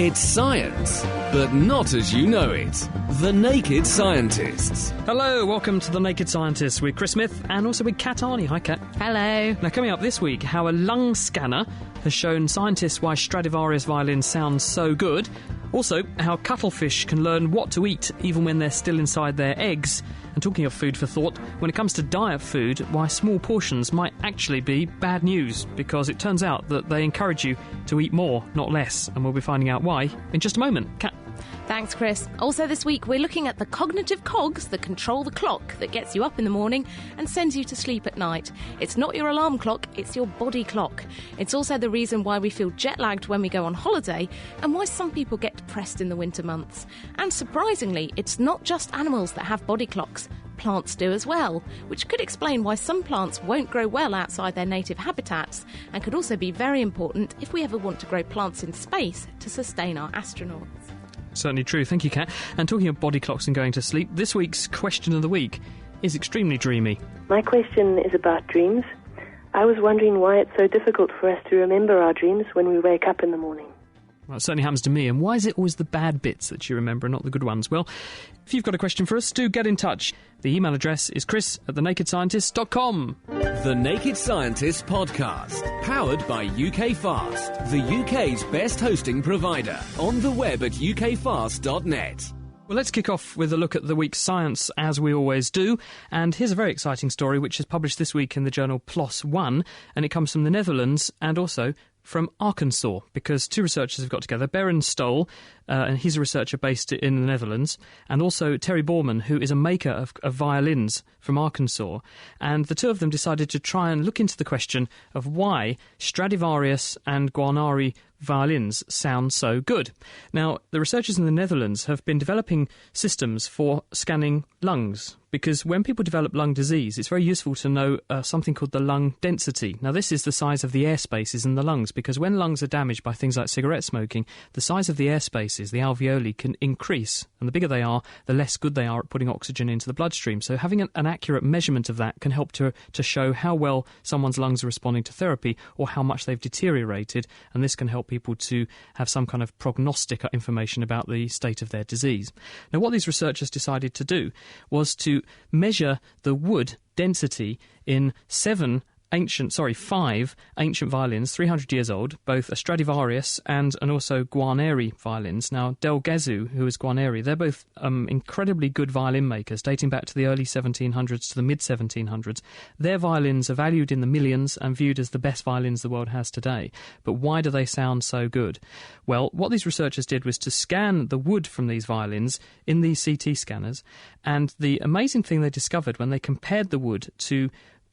It's science, but not as you know it. The Naked Scientists. Hello, welcome to The Naked Scientists with Chris Smith and also with Kat Arney. Hi, Kat. Hello. Now, coming up this week, how a lung scanner has shown scientists why Stradivarius violins sound so good. Also, how cuttlefish can learn what to eat even when they're still inside their eggs. And talking of food for thought, when it comes to diet food, why small portions might actually be bad news, because it turns out that they encourage you to eat more, not less, and we'll be finding out why in just a moment. Kat. Thanks, Chris. Also this week, we're looking at the cognitive cogs that control the clock that gets you up in the morning and sends you to sleep at night. It's not your alarm clock, it's your body clock. It's also the reason why we feel jet-lagged when we go on holiday and why some people get depressed in the winter months. And surprisingly, it's not just animals that have body clocks. Plants do as well, which could explain why some plants won't grow well outside their native habitats and could also be very important if we ever want to grow plants in space to sustain our astronauts. Certainly true. Thank you, Kat. And talking of body clocks and going to sleep, this week's question of the week is extremely dreamy. My question is about dreams. I was wondering why it's so difficult for us to remember our dreams when we wake up in the morning. Well, it certainly happens to me. And why is it always the bad bits that you remember and not the good ones? Well, if you've got a question for us, do get in touch. The email address is chris@thenakedscientist.com. The Naked Scientists podcast, powered by UK Fast, the UK's best hosting provider, on the web at ukfast.net. Well, let's kick off with a look at the week's science, as we always do. And here's a very exciting story which is published this week in the journal PLOS ONE, and it comes from the Netherlands and also from Arkansas, because two researchers have got together, Berend Stol, and he's a researcher based in the Netherlands, and also Terry Borman, who is a maker of violins from Arkansas. And the two of them decided to try and look into the question of why Stradivarius and Guarneri violins sound so good. Now, the researchers in the Netherlands have been developing systems for scanning lungs, because when people develop lung disease, it's very useful to know something called the lung density. Now, this is the size of the air spaces in the lungs, because when lungs are damaged by things like cigarette smoking, the size of the air spaces, the alveoli, can increase. And the bigger they are, the less good they are at putting oxygen into the bloodstream. So having an accurate measurement of that can help to show how well someone's lungs are responding to therapy or how much they've deteriorated. And this can help people to have some kind of prognostic information about the state of their disease. Now, what these researchers decided to do was to measure the wood density in five ancient violins, 300 years old, both a Stradivarius and also Guarneri violins. Now, Del Gezu, who is Guarneri, they're both incredibly good violin makers, dating back to the early 1700s to the mid-1700s. Their violins are valued in the millions and viewed as the best violins the world has today. But why do they sound so good? Well, what these researchers did was to scan the wood from these violins in these CT scanners, and the amazing thing they discovered when they compared the wood to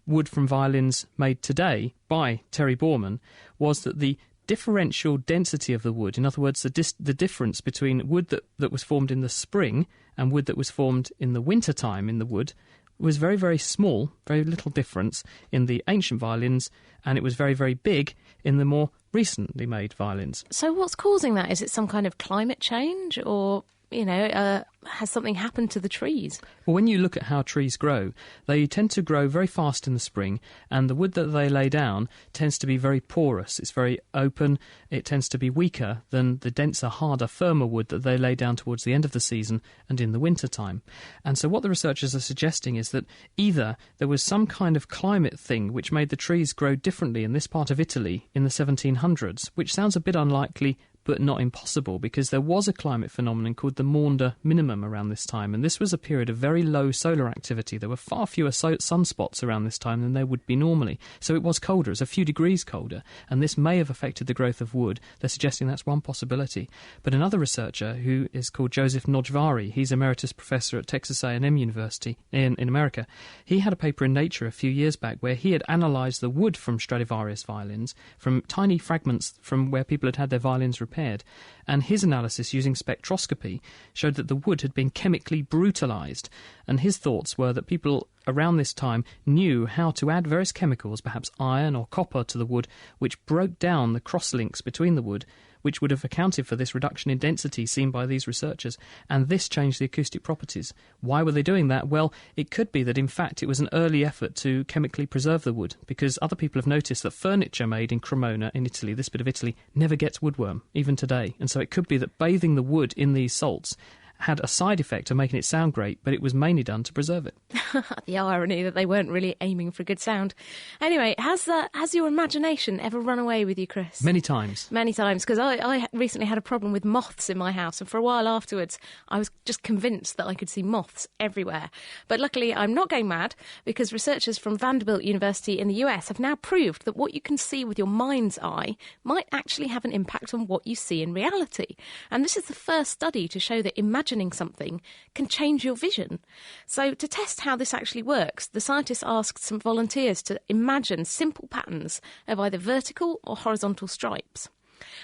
wood from violins made today by Terry Borman was that the differential density of the wood, in other words, the difference between wood that was formed in the spring and wood that was formed in the winter time in the wood, was very, very small, very little difference in the ancient violins, and it was very, very big in the more recently made violins. So what's causing that? Is it some kind of climate change, or has something happened to the trees? Well, when you look at how trees grow, they tend to grow very fast in the spring, and the wood that they lay down tends to be very porous. It's very open. It tends to be weaker than the denser, harder, firmer wood that they lay down towards the end of the season and in the winter time. And so what the researchers are suggesting is that either there was some kind of climate thing which made the trees grow differently in this part of Italy in the 1700s, which sounds a bit unlikely, but not impossible, because there was a climate phenomenon called the Maunder minimum around this time, and this was a period of very low solar activity. There were far fewer sunspots around this time than there would be normally, so it was colder. It was a few degrees colder, and this may have affected the growth of wood. They're suggesting that's one possibility. But another researcher, who is called Joseph Nojvari, he's emeritus professor at Texas A&M University in America, he had a paper in Nature a few years back where he had analysed the wood from Stradivarius violins, from tiny fragments from where people had had their violins repaired, and his analysis using spectroscopy showed that the wood had been chemically brutalised, and his thoughts were that people around this time knew how to add various chemicals, perhaps iron or copper, to the wood, which broke down the cross-links between the wood, which would have accounted for this reduction in density seen by these researchers, and this changed the acoustic properties. Why were they doing that? Well, it could be that in fact it was an early effort to chemically preserve the wood, because other people have noticed that furniture made in Cremona in Italy, this bit of Italy, never gets woodworm, even today. And so it could be that bathing the wood in these salts had a side effect of making it sound great, but it was mainly done to preserve it. The irony that they weren't really aiming for good sound. Anyway, has your imagination ever run away with you, Chris? Many times. Many times, because I recently had a problem with moths in my house, and for a while afterwards I was just convinced that I could see moths everywhere. But luckily I'm not going mad, because researchers from Vanderbilt University in the US have now proved that what you can see with your mind's eye might actually have an impact on what you see in reality. And this is the first study to show that imagining something can change your vision. So to test how this actually works, the scientists asked some volunteers to imagine simple patterns of either vertical or horizontal stripes.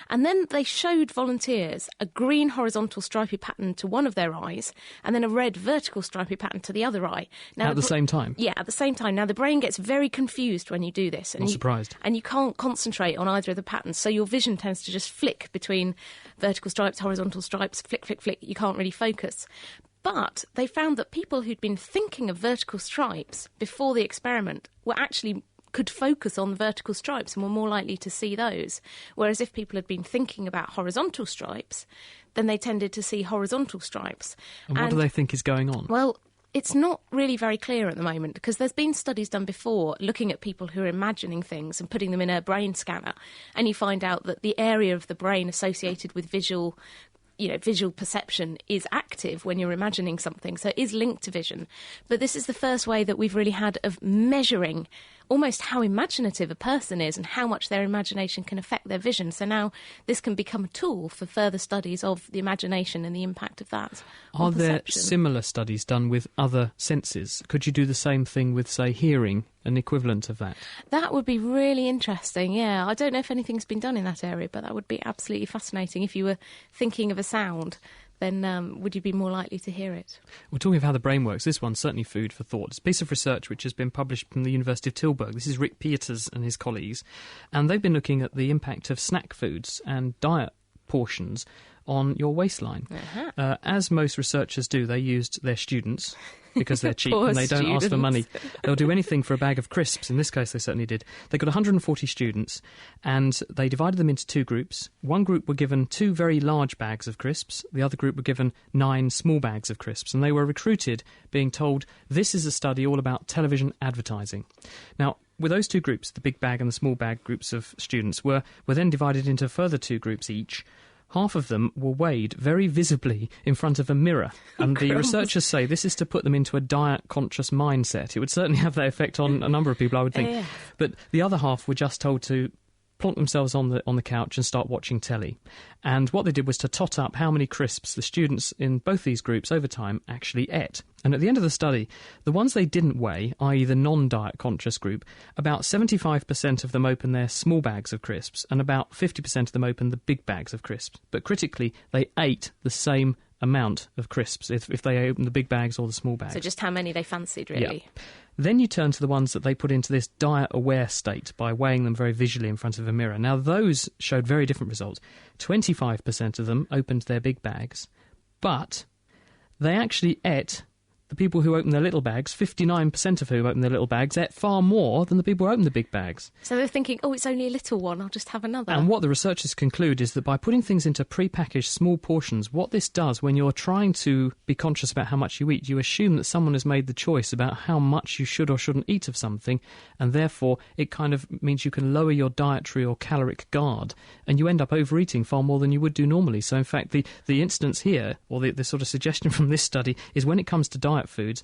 And then they showed volunteers a green horizontal stripy pattern to one of their eyes and then a red vertical stripy pattern to the other eye. Now, at the same time? Yeah, at the same time. Now, the brain gets very confused when you do this. Not surprised. And you can't concentrate on either of the patterns, so your vision tends to just flick between vertical stripes, horizontal stripes, flick, flick, flick. You can't really focus. But they found that people who'd been thinking of vertical stripes before the experiment were actually could focus on the vertical stripes and were more likely to see those. Whereas if people had been thinking about horizontal stripes, then they tended to see horizontal stripes. And what do they think is going on? Well, it's not really very clear at the moment, because there's been studies done before looking at people who are imagining things and putting them in a brain scanner, and you find out that the area of the brain associated with visual perception is active when you're imagining something, so it is linked to vision. But this is the first way that we've really had of measuring almost how imaginative a person is and how much their imagination can affect their vision. So now this can become a tool for further studies of the imagination and the impact of that. Are there similar studies done with other senses? Could you do the same thing with, say, hearing, an equivalent of that? That would be really interesting, yeah. I don't know if anything's been done in that area, but that would be absolutely fascinating. If you were thinking of a sound, then would you be more likely to hear it? We're talking of how the brain works. This one's certainly food for thought. It's a piece of research which has been published from the University of Tilburg. This is Rick Pieters and his colleagues, and they've been looking at the impact of snack foods and diet portions on your waistline. Uh-huh. As most researchers do, they used their students, because they're cheap and they don't students. ask for money. They'll do anything for a bag of crisps. In this case, they certainly did. They got 140 students, and they divided them into two groups. One group were given 2 very large bags of crisps. The other group were given 9 small bags of crisps. And they were recruited being told, this is a study all about television advertising. Now, with those 2 groups, the big bag and the small bag groups of students, were then divided into further 2 groups each. Half of them were weighed very visibly in front of a mirror. And the researchers say this is to put them into a diet-conscious mindset. It would certainly have that effect on a number of people, I would think. Yeah. But the other half were just told to plonk themselves on the couch and start watching telly. And what they did was to tot up how many crisps the students in both these groups over time actually ate. And at the end of the study, the ones they didn't weigh, i.e. the non-diet conscious group, about 75% of them opened their small bags of crisps and about 50% of them opened the big bags of crisps. But critically, they ate the same amount of crisps if they opened the big bags or the small bags. So just how many they fancied, really. Yeah. Then you turn to the ones that they put into this diet-aware state by weighing them very visually in front of a mirror. Now, those showed very different results. 25% of them opened their big bags, but they actually ate... The people who opened their little bags, 59% of whom opened their little bags, ate far more than the people who opened the big bags. So they're thinking, oh, it's only a little one, I'll just have another. And what the researchers conclude is that by putting things into pre-packaged small portions, what this does when you're trying to be conscious about how much you eat, you assume that someone has made the choice about how much you should or shouldn't eat of something, and therefore it kind of means you can lower your dietary or caloric guard, and you end up overeating far more than you would do normally. So in fact, the instance here, or the sort of suggestion from this study, is when it comes to diet foods,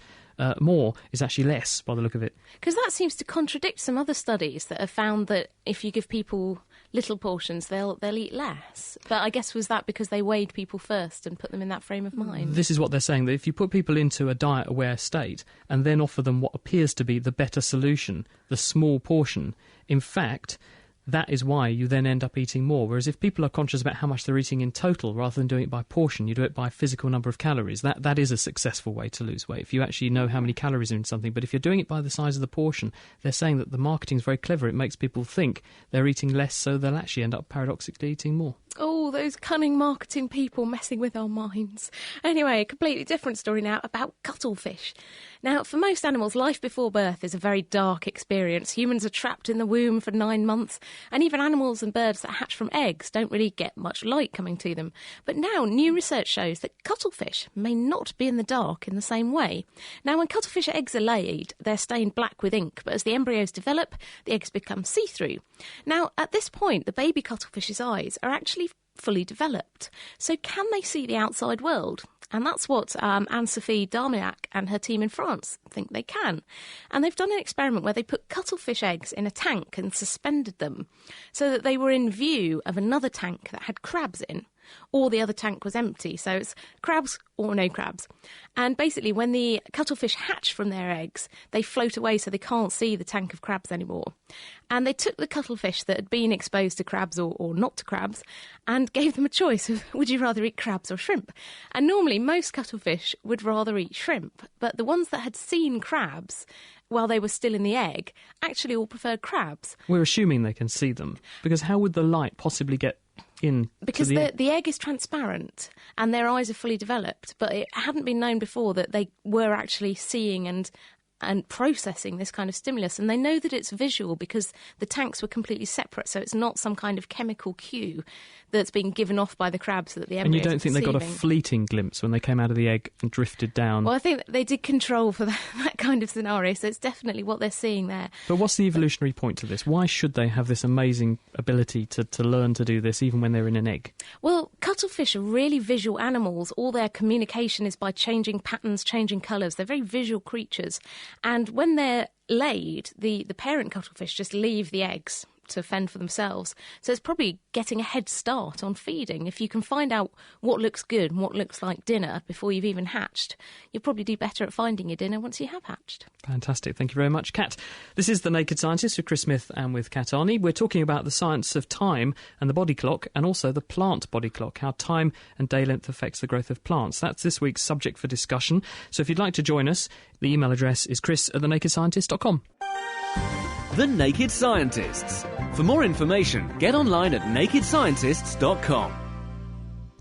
more is actually less by the look of it. Because that seems to contradict some other studies that have found that if you give people little portions, they'll eat less. But I guess was that because they weighed people first and put them in that frame of mind? This is what they're saying, that if you put people into a diet-aware state and then offer them what appears to be the better solution, the small portion, in fact... that is why you then end up eating more. Whereas if people are conscious about how much they're eating in total, rather than doing it by portion, you do it by physical number of calories. That is a successful way to lose weight, if you actually know how many calories are in something. But if you're doing it by the size of the portion, they're saying that the marketing is very clever. It makes people think they're eating less, so they'll actually end up paradoxically eating more. Oh, those cunning marketing people messing with our minds. Anyway, a completely different story now about cuttlefish. Now, for most animals, life before birth is a very dark experience. Humans are trapped in the womb for 9 months, and even animals and birds that hatch from eggs don't really get much light coming to them. But now, new research shows that cuttlefish may not be in the dark in the same way. Now, when cuttlefish eggs are laid, they're stained black with ink, but as the embryos develop, the eggs become see-through. Now, at this point, the baby cuttlefish's eyes are actually fully developed. So can they see the outside world? And that's what Anne-Sophie Darmillac and her team in France think they can. And they've done an experiment where they put cuttlefish eggs in a tank and suspended them so that they were in view of another tank that had crabs in, or the other tank was empty. So it's crabs or no crabs. And basically, when the cuttlefish hatch from their eggs, they float away so they can't see the tank of crabs anymore. And they took the cuttlefish that had been exposed to crabs or not to crabs and gave them a choice of, would you rather eat crabs or shrimp? And normally, most cuttlefish would rather eat shrimp, but the ones that had seen crabs while they were still in the egg actually all preferred crabs. We're assuming they can see them, because how would the light possibly get in? Because the egg is transparent and their eyes are fully developed, but it hadn't been known before that they were actually seeing and processing this kind of stimulus. And they know that it's visual because the tanks were completely separate, so it's not some kind of chemical cue that's being given off by the crabs that the embryos. And you don't think they got a perceiving. fleeting glimpse when they came out of the egg and drifted down? Well, I think they did control for that kind of scenario, so it's definitely what they're seeing there. But what's the evolutionary point to this? Why should they have this amazing ability to learn to do this even when they're in an egg? Well, cuttlefish are really visual animals. All their communication is by changing patterns, changing colours. They're very visual creatures. And when they're laid, the parent cuttlefish just leave the eggs to fend for themselves. So it's probably getting a head start on feeding. If you can find out what looks good and what looks like dinner before you've even hatched, you'll probably do better at finding your dinner once you have hatched. Fantastic. Thank you very much, Kat. This is The Naked Scientist with Chris Smith and with Kat Arney. We're talking about the science of time and the body clock, and also the plant body clock, how time and day length affects the growth of plants. That's this week's subject for discussion. So if you'd like to join us, the email address is chris@thenakedscientist.com. The Naked Scientists. For more information, get online at nakedscientists.com.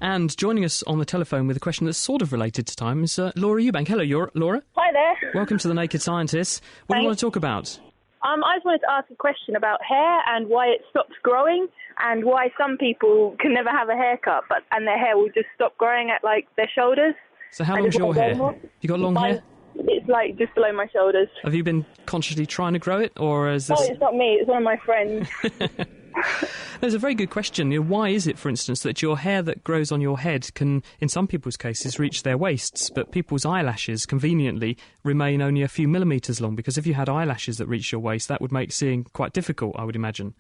And joining us on the telephone with a question that's sort of related to time is Laura Eubank. Hello, Laura. Hi there. Welcome to The Naked Scientists. What do you want to talk about? I just wanted to ask a question about hair and why it stops growing, and why some people can never have a haircut, and their hair will just stop growing at, like, their shoulders. So how long's your hair? You got long hair? It's, like, just below my shoulders. Have you been consciously trying to grow it, or is this... Oh, it's not me. It's one of my friends. There's a very good question. Why is it, for instance, that your hair that grows on your head can, in some people's cases, reach their waists, but people's eyelashes, conveniently, remain only a few millimetres long? Because if you had eyelashes that reached your waist, that would make seeing quite difficult, I would imagine.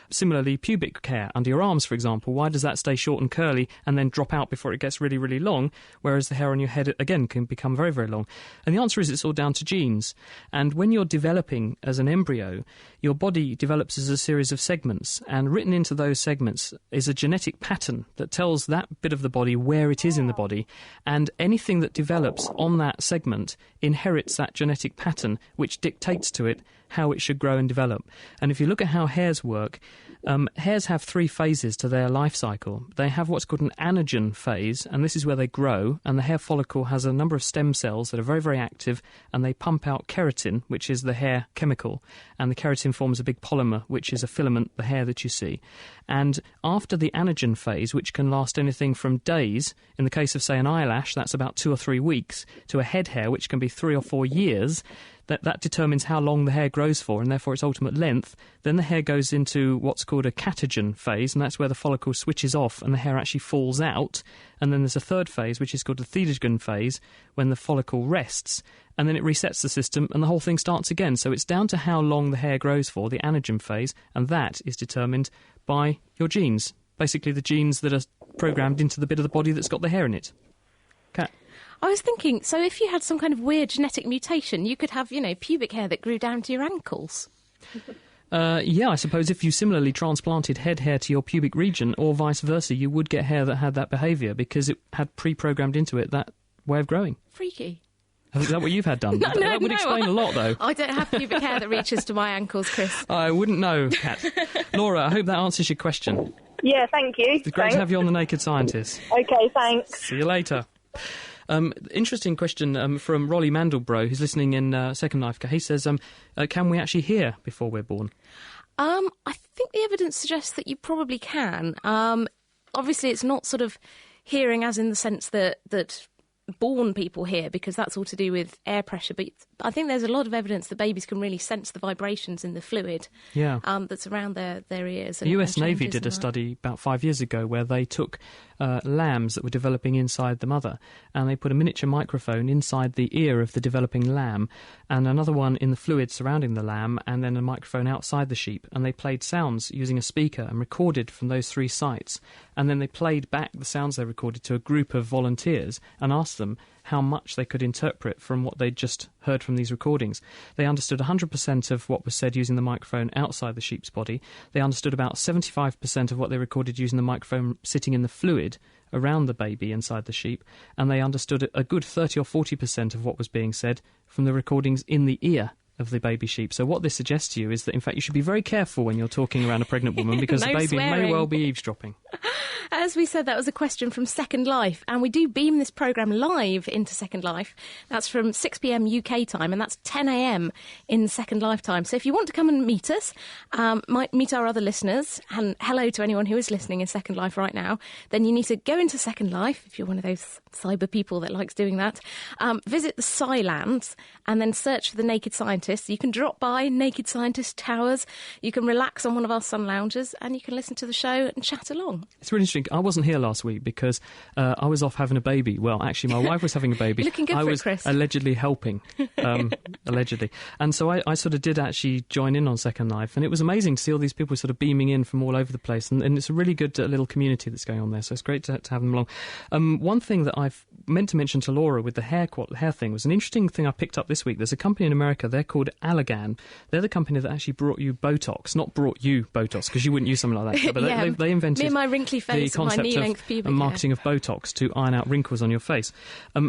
Similarly, pubic hair under your arms, for example, why does that stay short and curly and then drop out before it gets really, really long, whereas the hair on your head, again, can become very, very long? And the answer is it's all down to genes. And when you're developing as an embryo, your body develops as a series of segments, and written into those segments is a genetic pattern that tells that bit of the body where it is in the body, and anything that develops on that segment inherits that genetic pattern, which dictates to it how it should grow and develop. And if you look at how hairs work, hairs have 3 phases to their life cycle. They have what's called an anagen phase, and this is where they grow, and the hair follicle has a number of stem cells that are very, very active, and they pump out keratin, which is the hair chemical, and the keratin forms a big polymer, which is a filament, the hair that you see. And after the anagen phase, which can last anything from days, in the case of, say, an eyelash, that's about 2 or 3 weeks, to a head hair, which can be 3 or 4 years, that determines how long the hair grows for, and therefore its ultimate length. Then the hair goes into what's called a catagen phase, and that's where the follicle switches off and the hair actually falls out. And then there's a third phase, which is called the thedagen phase, when the follicle rests, and then it resets the system and the whole thing starts again. So it's down to how long the hair grows for, the anagen phase, and that is determined by your genes. Basically the genes that are programmed into the bit of the body that's got the hair in it. Kat? I was thinking, so if you had some kind of weird genetic mutation, you could have, pubic hair that grew down to your ankles. Yeah, I suppose if you similarly transplanted head hair to your pubic region, or vice versa, you would get hair that had that behaviour because it had pre-programmed into it that way of growing. Freaky. Is that what you've had done? That would explain a lot, though. I don't have pubic hair that reaches to my ankles, Chris. I wouldn't know, Kat. Laura, I hope that answers your question. Yeah, thank you. It's great to have you on The Naked Scientist. Okay, thanks. See you later. Interesting question from Rolly Mandelbro, who's listening in Second Life. He says, can we actually hear before we're born? I think the evidence suggests that you probably can. Obviously, it's not sort of hearing as in the sense that born people hear, because that's all to do with air pressure, but I think there's a lot of evidence that babies can really sense the vibrations in the fluid that's around their ears. The US Navy did a study about 5 years ago where they took lambs that were developing inside the mother, and they put a miniature microphone inside the ear of the developing lamb and another one in the fluid surrounding the lamb, and then a microphone outside the sheep, and they played sounds using a speaker and recorded from those 3 sites, and then they played back the sounds they recorded to a group of volunteers and asked them how much they could interpret from what they'd just heard from these recordings. They understood 100% of what was said using the microphone outside the sheep's body. They understood about 75% of what they recorded using the microphone sitting in the fluid around the baby inside the sheep, and they understood a good 30 or 40% of what was being said from the recordings in the ear of the baby sheep. So what this suggests to you is that, in fact, you should be very careful when you're talking around a pregnant woman, because No the baby swearing. may well be eavesdropping. As we said, that was a question from Second Life, and we do beam this programme live into Second Life. That's from 6 p.m. UK time, and that's 10 a.m. in Second Life time. So if you want to come and meet us, meet our other listeners, and hello to anyone who is listening in Second Life right now, then you need to go into Second Life, if you're one of those cyber people that likes doing that, visit the Scilands, and then search for The Naked Scientist. You can drop by Naked Scientist Towers, you can relax on one of our sun lounges, and you can listen to the show and chat along. It's really interesting. I wasn't here last week because I was off having a baby. Well, actually, my wife was having a baby. You're looking good I for it, was Chris. allegedly helping, allegedly. And so I sort of did actually join in on Second Life, and it was amazing to see all these people sort of beaming in from all over the place, and it's a really good little community that's going on there, so it's great to have them along. One thing that I've meant to mention to Laura with the hair thing was an interesting thing I picked up this week. There's a company in America, they're called Allergan. They're the company that actually brought you Botox, not brought you Botox, because you wouldn't use something like that, but Yeah, they invented me and my wrinkly face the and my concept knee-length pubic of marketing of Botox to iron out wrinkles on your face.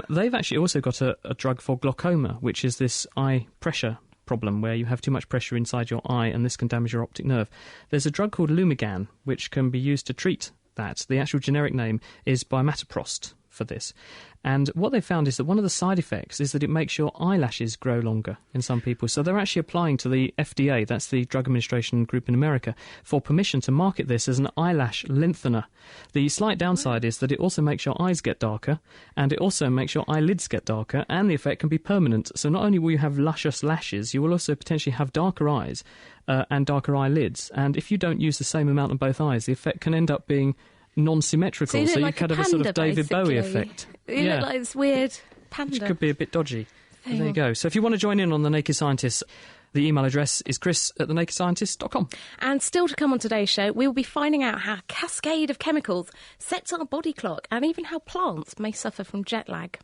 They've actually also got a drug for glaucoma, which is this eye pressure problem where you have too much pressure inside your eye and this can damage your optic nerve. There's a drug called Lumigan which can be used to treat that. The actual generic name is bimatoprost for this. And what they found is that one of the side effects is that it makes your eyelashes grow longer in some people. So they're actually applying to the FDA, that's the Drug Administration group in America, for permission to market this as an eyelash lengthener. The slight downside is that it also makes your eyes get darker, and it also makes your eyelids get darker, and the effect can be permanent. So not only will you have luscious lashes, you will also potentially have darker eyes and darker eyelids. And if you don't use the same amount on both eyes, the effect can end up being non-symmetrical, so you could have a sort of David Bowie effect. You look like this weird panda. Which could be a bit dodgy. There you go. So if you want to join in on The Naked Scientist, the email address is chris@thenakedscientist.com. And still to come on today's show, we will be finding out how a cascade of chemicals sets our body clock, and even how plants may suffer from jet lag.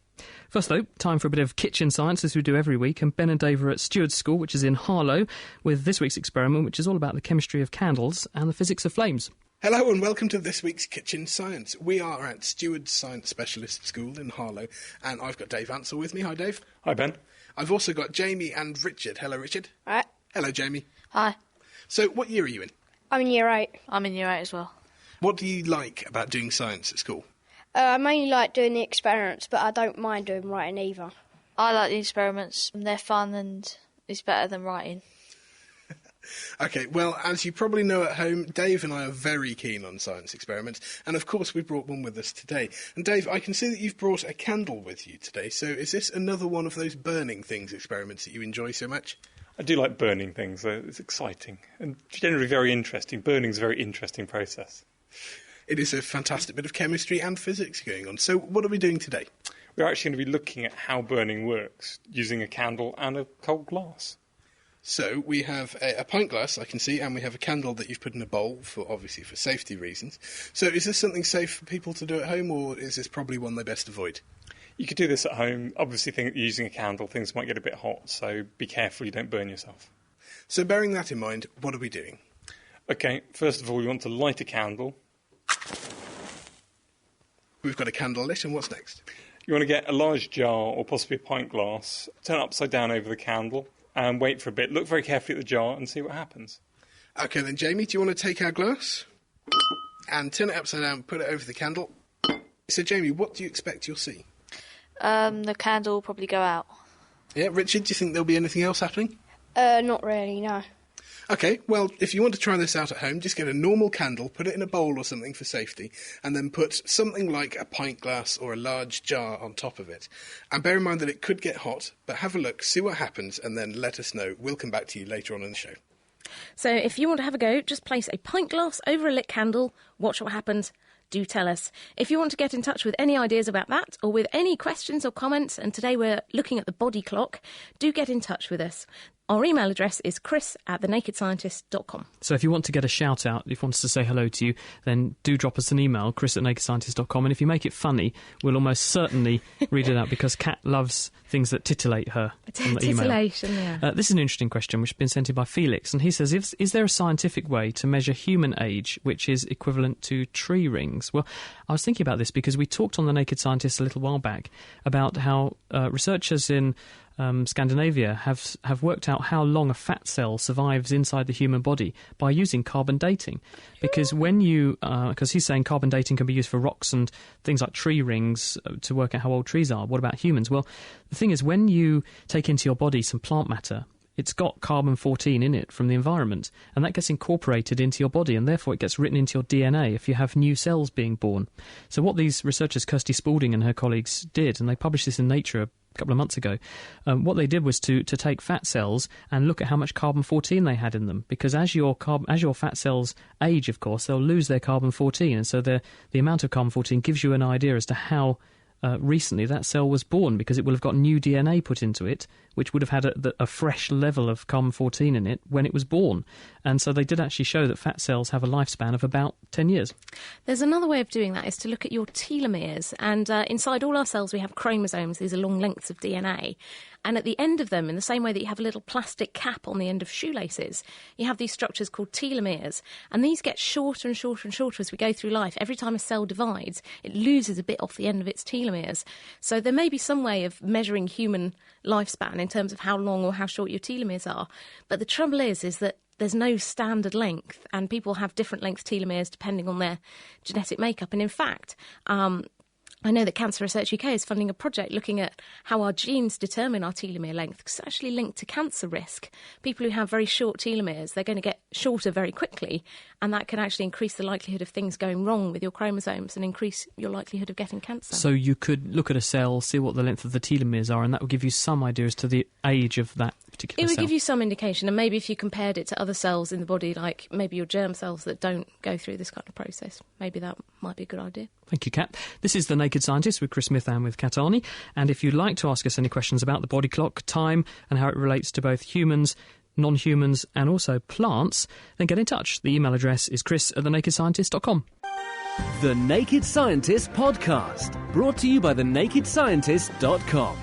First, though, time for a bit of kitchen science, as we do every week, and Ben and Dave are at Stewards School, which is in Harlow, with this week's experiment, which is all about the chemistry of candles and the physics of flames. Hello and welcome to this week's Kitchen Science. We are at Stewards Science Specialist School in Harlow, and I've got Dave Ansell with me. Hi, Dave. Hi, Ben. I've also got Jamie and Richard. Hello, Richard. Right. Hello, Jamie. Hi. So, what year are you in? I'm in year 8. I'm in year 8 as well. What do you like about doing science at school? I mainly like doing the experiments, but I don't mind doing writing either. I like the experiments. They're fun and it's better than writing. Okay, well, as you probably know at home, Dave and I are very keen on science experiments, and of course we brought one with us today. And Dave, I can see that you've brought a candle with you today, so is this another one of those burning things experiments that you enjoy so much? I do like burning things. It's exciting and generally very interesting. Burning's a very interesting process. It is a fantastic bit of chemistry and physics going on. So what are we doing today? We're actually going to be looking at how burning works using a candle and a cold glass. So we have a pint glass, I can see, and we have a candle that you've put in a bowl, obviously for safety reasons. So is this something safe for people to do at home, or is this probably one they best avoid? You could do this at home. Obviously, using a candle, things might get a bit hot, so be careful you don't burn yourself. So bearing that in mind, what are we doing? Okay, first of all, you want to light a candle. We've got a candle lit, and what's next? You want to get a large jar or possibly a pint glass, turn it upside down over the candle and wait for a bit. Look very carefully at the jar and see what happens. OK, then, Jamie, do you want to take our glass and turn it upside down, put it over the candle? So, Jamie, what do you expect you'll see? The candle will probably go out. Yeah, Richard, do you think there'll be anything else happening? Not really, no. OK, well, if you want to try this out at home, just get a normal candle, put it in a bowl or something for safety, and then put something like a pint glass or a large jar on top of it. And bear in mind that it could get hot, but have a look, see what happens, and then let us know. We'll come back to you later on in the show. So if you want to have a go, just place a pint glass over a lit candle, watch what happens. Do tell us. If you want to get in touch with any ideas about that or with any questions or comments, and today we're looking at the body clock, do get in touch with us. Our email address is chris@thenakedscientist.com. So if you want to get a shout out, if you want us to say hello to you, then do drop us an email, chris@nakedscientist.com. And if you make it funny, we'll almost certainly read it out, because Kat loves things that titillate her on the email. Titillation, yeah. This is an interesting question which has been sent in by Felix, and he says, is there a scientific way to measure human age which is equivalent to tree rings? Well, I was thinking about this because we talked on The Naked Scientist a little while back about how researchers in Scandinavia have worked out how long a fat cell survives inside the human body by using carbon dating. Because because he's saying carbon dating can be used for rocks and things like tree rings to work out how old trees are. What about humans? Well, the thing is, when you take into your body some plant matter, it's got carbon-14 in it from the environment, and that gets incorporated into your body, and therefore it gets written into your DNA if you have new cells being born. So what these researchers, Kirsty Spalding and her colleagues, did, and they published this in Nature a couple of months ago, what they did was to take fat cells and look at how much carbon-14 they had in them, because as your fat cells age, of course, they'll lose their carbon-14, and so the amount of carbon-14 gives you an idea as to how recently that cell was born, because it will have got new DNA put into it, which would have had a fresh level of carbon-14 in it when it was born. And so they did actually show that fat cells have a lifespan of about 10 years. There's another way of doing that, is to look at your telomeres. And inside all our cells we have chromosomes. These are long lengths of DNA. And at the end of them, in the same way that you have a little plastic cap on the end of shoelaces, you have these structures called telomeres. And these get shorter and shorter and shorter as we go through life. Every time a cell divides, it loses a bit off the end of its telomeres. So there may be some way of measuring human lifespan in terms of how long or how short your telomeres are. But the trouble is that there's no standard length, and people have different length telomeres depending on their genetic makeup. And in fact, I know that Cancer Research UK is funding a project looking at how our genes determine our telomere length, because it's actually linked to cancer risk. People who have very short telomeres, they're going to get shorter very quickly, and that can actually increase the likelihood of things going wrong with your chromosomes and increase your likelihood of getting cancer. So you could look at a cell, see what the length of the telomeres are, and that will give you some idea as to the age of that particular cell. It would give you some indication, and maybe if you compared it to other cells in the body, like maybe your germ cells that don't go through this kind of process, maybe that might be a good idea. Thank you, Kat. This is The Naked Scientist with Chris Smith and with Kat Arney. And if you'd like to ask us any questions about the body clock, time, and how it relates to both humans, non-humans, and also plants, then get in touch. The email address is chris@thenakedscientist.com. The Naked Scientist Podcast, brought to you by thenakedscientist.com.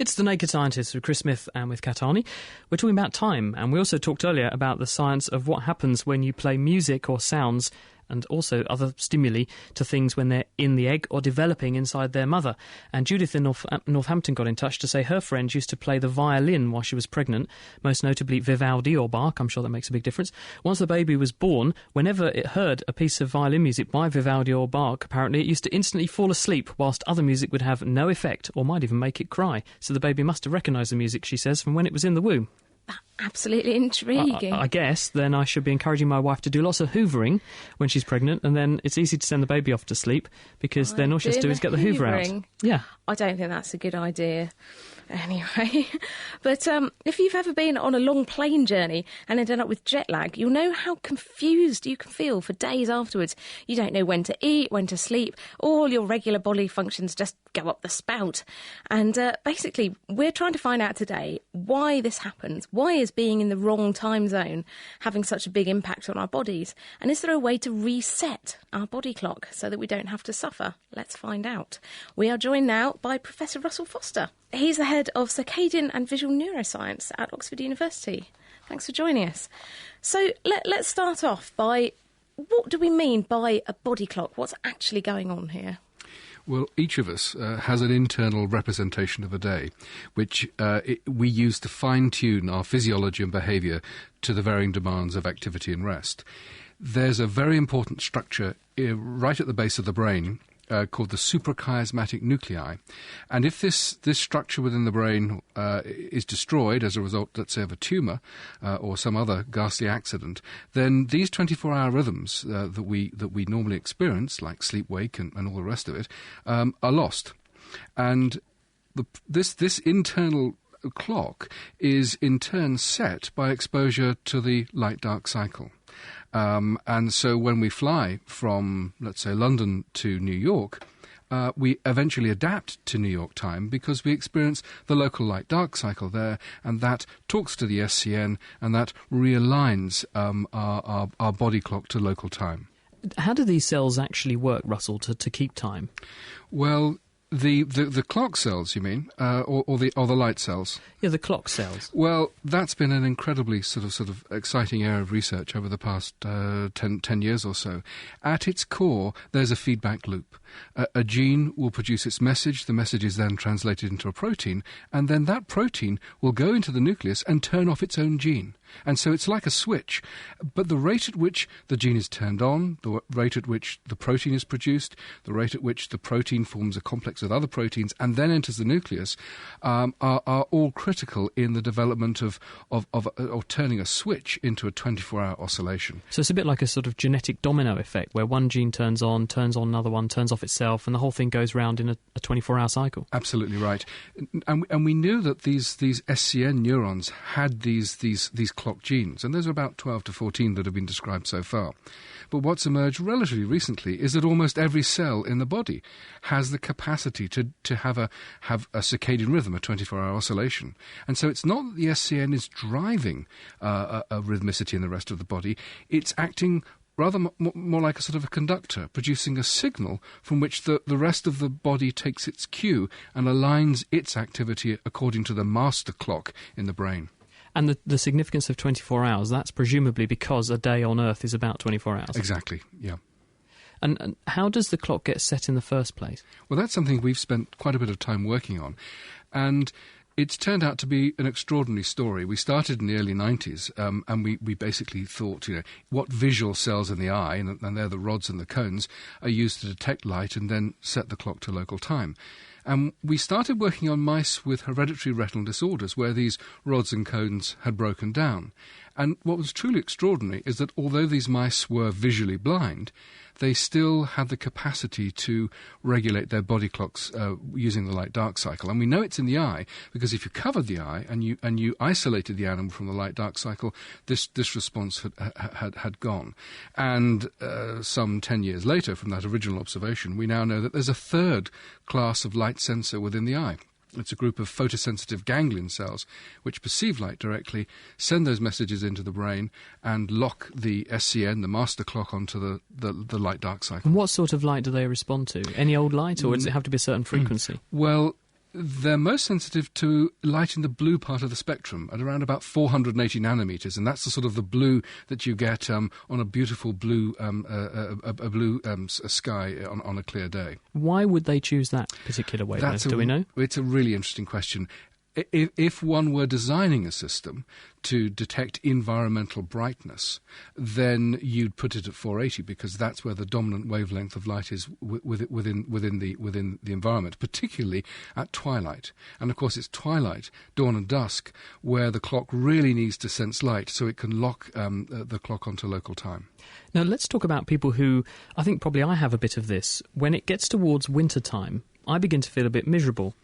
It's The Naked Scientist with Chris Smith and with Kat Arney. We're talking about time, and we also talked earlier about the science of what happens when you play music or sounds and also other stimuli to things when they're in the egg or developing inside their mother. And Judith in Northampton got in touch to say her friend used to play the violin while she was pregnant, most notably Vivaldi or Bach. I'm sure that makes a big difference. Once the baby was born, whenever it heard a piece of violin music by Vivaldi or Bach, apparently it used to instantly fall asleep, whilst other music would have no effect or might even make it cry. So the baby must have recognised the music, she says, from when it was in the womb. Absolutely intriguing. I guess then I should be encouraging my wife to do lots of hoovering when she's pregnant, and then it's easy to send the baby off to sleep, because then all she has to do is get the hoover out. Yeah. I don't think that's a good idea anyway. But if you've ever been on a long plane journey and ended up with jet lag, you'll know how confused you can feel for days afterwards. You don't know when to eat, when to sleep. All your regular body functions just go up the spout. And basically, we're trying to find out today why this happens. Why is being in the wrong time zone having such a big impact on our bodies? And is there a way to reset our body clock so that we don't have to suffer? Let's find out. We are joined now by Professor Russell Foster. He's the head of Circadian and Visual Neuroscience at Oxford University. Thanks for joining us. So let's start off by, what do we mean by a body clock? What's actually going on here? Well, each of us has an internal representation of a day, which we use to fine-tune our physiology and behaviour to the varying demands of activity and rest. There's a very important structure right at the base of the brain called the suprachiasmatic nuclei. And if this structure within the brain is destroyed as a result, let's say, of a tumour or some other ghastly accident, then these 24-hour rhythms that we normally experience, like sleep-wake and all the rest of it, are lost. And this internal clock is in turn set by exposure to the light-dark cycle. And so when we fly from, let's say, London to New York, we eventually adapt to New York time because we experience the local light-dark cycle there, and that talks to the SCN, and that realigns our body clock to local time. How do these cells actually work, Russell, to keep time? Well, the clock cells, you mean, or the light cells? Yeah, the clock cells. Well, that's been an incredibly sort of exciting area of research over the past 10 years or so. At its core, there's a feedback loop. A gene will produce its message, the message is then translated into a protein, and then that protein will go into the nucleus and turn off its own gene. And so it's like a switch, but the rate at which the gene is turned on, the rate at which the protein is produced, the rate at which the protein forms a complex with other proteins and then enters the nucleus, are all critical in the development of turning a switch into a 24-hour oscillation. So it's a bit like a sort of genetic domino effect, where one gene turns on another one, turns off itself, and the whole thing goes round in a 24-hour cycle. Absolutely right. And we knew that these SCN neurons had these clock genes, and there's about 12 to 14 that have been described so far. But what's emerged relatively recently is that almost every cell in the body has the capacity to have a circadian rhythm, a 24-hour oscillation. And so it's not that the SCN is driving a rhythmicity in the rest of the body, it's acting rather more like a sort of a conductor, producing a signal from which the rest of the body takes its cue and aligns its activity according to the master clock in the brain. And the significance of 24 hours, that's presumably because a day on Earth is about 24 hours. Exactly, yeah. And how does the clock get set in the first place? Well, that's something we've spent quite a bit of time working on. And it's turned out to be an extraordinary story. We started in the early 90s, and we basically thought, what visual cells in the eye, and they're the rods and the cones, are used to detect light and then set the clock to local time. And we started working on mice with hereditary retinal disorders where these rods and cones had broken down. And what was truly extraordinary is that although these mice were visually blind, they still had the capacity to regulate their body clocks using the light-dark cycle. And we know it's in the eye because if you covered the eye and you isolated the animal from the light-dark cycle, this response had gone. And some 10 years later from that original observation, we now know that there's a third class of light sensor within the eye. It's a group of photosensitive ganglion cells which perceive light directly, send those messages into the brain, and lock the SCN, the master clock, onto the light-dark cycle. And what sort of light do they respond to? Any old light, or does it have to be a certain frequency? Well, they're most sensitive to light in the blue part of the spectrum at around about 480 nanometers, and that's the sort of the blue that you get on a beautiful blue sky on a clear day. Why would they choose that particular wavelength? Do we know? It's a really interesting question. If one were designing a system to detect environmental brightness, then you'd put it at 480 because that's where the dominant wavelength of light is within the environment, particularly at twilight. And of course, it's twilight, dawn and dusk, where the clock really needs to sense light, so it can lock the clock onto local time. Now, let's talk about people who, I think probably I have a bit of this. When it gets towards winter time, I begin to feel a bit miserable.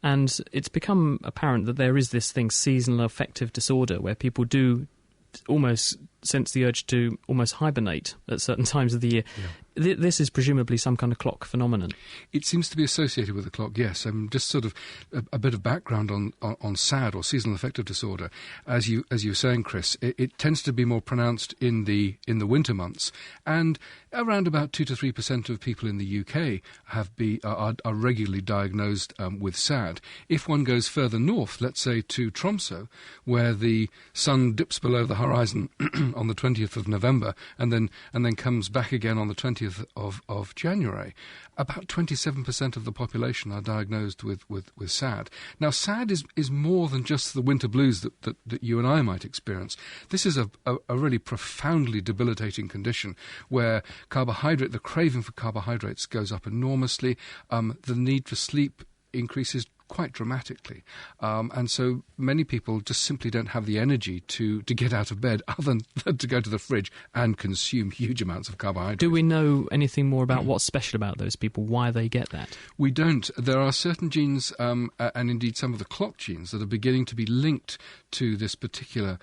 And it's become apparent that there is this thing, seasonal affective disorder, where people do almost sense the urge to almost hibernate at certain times of the year. This is presumably some kind of clock phenomenon. It seems to be associated with the clock, yes. Just sort of a bit of background on SAD, or seasonal affective disorder. As you were saying, Chris, it tends to be more pronounced in the winter months, and around about 2 to 3% of people in the UK are regularly diagnosed with SAD. If one goes further north, let's say to Tromsø, where the sun dips below the horizon on the 20th of November and then comes back again on the 20th of January, about 27% of the population are diagnosed with SAD. Now, SAD is more than just the winter blues that you and I might experience. This is a really profoundly debilitating condition where the craving for carbohydrates goes up enormously, the need for sleep increases quite dramatically. And so many people just simply don't have the energy to get out of bed other than to go to the fridge and consume huge amounts of carbohydrates. Do we know anything more about what's special about those people, why they get that? We don't. There are certain genes, and indeed some of the clock genes, that are beginning to be linked to this particular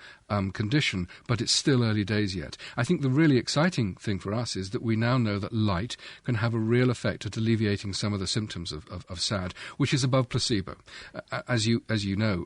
condition, but it's still early days yet. I think the really exciting thing for us is that we now know that light can have a real effect at alleviating some of the symptoms of SAD, which is above placebo. As you know,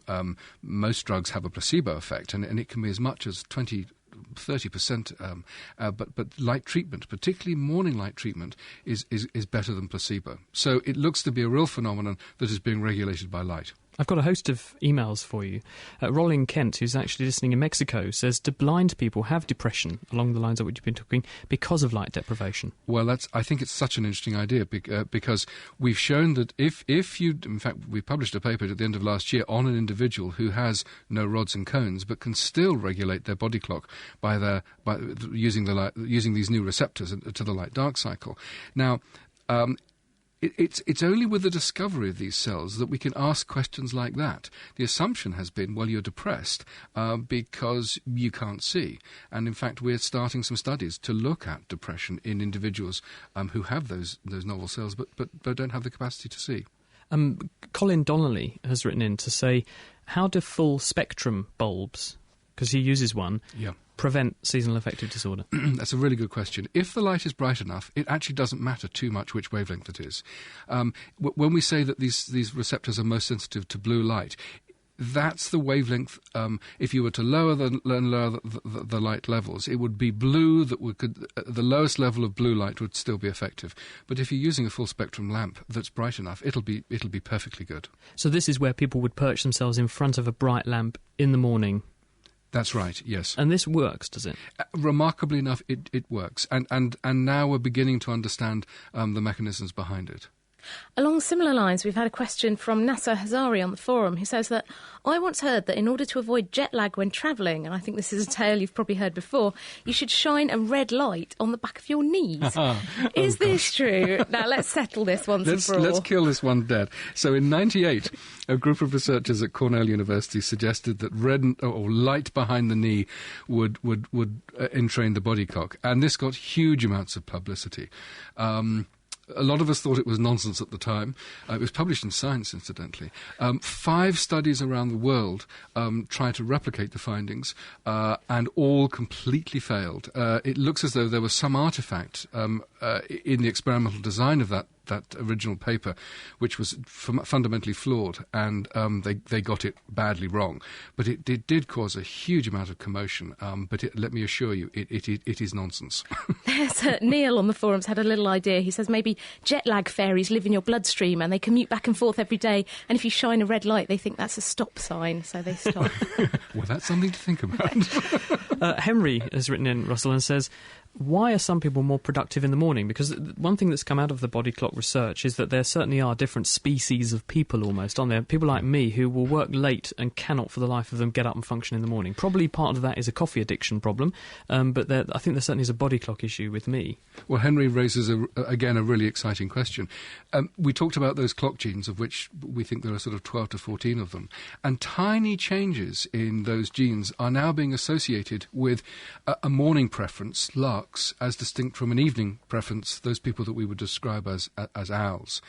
most drugs have a placebo effect, and it can be as much as 20-30%, but light treatment, particularly morning light treatment, is better than placebo. So it looks to be a real phenomenon that is being regulated by light. I've got a host of emails for you. Rolling Kent, who's actually listening in Mexico, says, do blind people have depression, along the lines of what you've been talking, because of light deprivation? Well, I think it's such an interesting idea because we've shown that if you... In fact, we published a paper at the end of last year on an individual who has no rods and cones but can still regulate their body clock by using these new receptors to the light-dark cycle. Now... It's only with the discovery of these cells that we can ask questions like that. The assumption has been, well, you're depressed because you can't see. And in fact, we're starting some studies to look at depression in individuals who have those novel cells but don't have the capacity to see. Colin Donnelly has written in to say, how do full spectrum bulbs, because he uses one, prevent seasonal affective disorder? That's a really good question. If the light is bright enough, it actually doesn't matter too much which wavelength it is. When we say that these receptors are most sensitive to blue light, that's the wavelength. If you were to lower the light levels, it would be blue the lowest level of blue light would still be effective. But if you're using a full spectrum lamp that's bright enough, it'll be perfectly good. So this is where people would perch themselves in front of a bright lamp in the morning. That's right, yes. And this works, does it? Remarkably enough, it works. And now we're beginning to understand the mechanisms behind it. Along similar lines, we've had a question from Nasser Hazari on the forum, who says that I once heard that in order to avoid jet lag when travelling, and I think this is a tale you've probably heard before, you should shine a red light on the back of your knees. Is this true? Now, let's settle this once and for all. Let's kill this one dead. So in 1998, a group of researchers at Cornell University suggested that red or light behind the knee would entrain the body clock, and this got huge amounts of publicity. A lot of us thought it was nonsense at the time. It was published in Science, incidentally. 5 studies around the world tried to replicate the findings, and all completely failed. It looks as though there was some artifact in the experimental design of that original paper, which was fundamentally flawed, and they got it badly wrong. But it did cause a huge amount of commotion, but let me assure you, it is nonsense. Neil on the forums had a little idea. He says maybe jet lag fairies live in your bloodstream and they commute back and forth every day, and if you shine a red light, they think that's a stop sign, so they stop. Well, that's something to think about. Henry has written in, Russell, and says, why are some people more productive in the morning? Because one thing that's come out of the body clock research is that there certainly are different species of people almost, aren't there? People like me who will work late and cannot for the life of them get up and function in the morning. Probably part of that is a coffee addiction problem, but I think there certainly is a body clock issue with me. Well, Henry raises, again, a really exciting question. We talked about those clock genes, of which we think there are sort of 12 to 14 of them, and tiny changes in those genes are now being associated with a morning preference, as distinct from an evening preference, those people that we would describe as owls.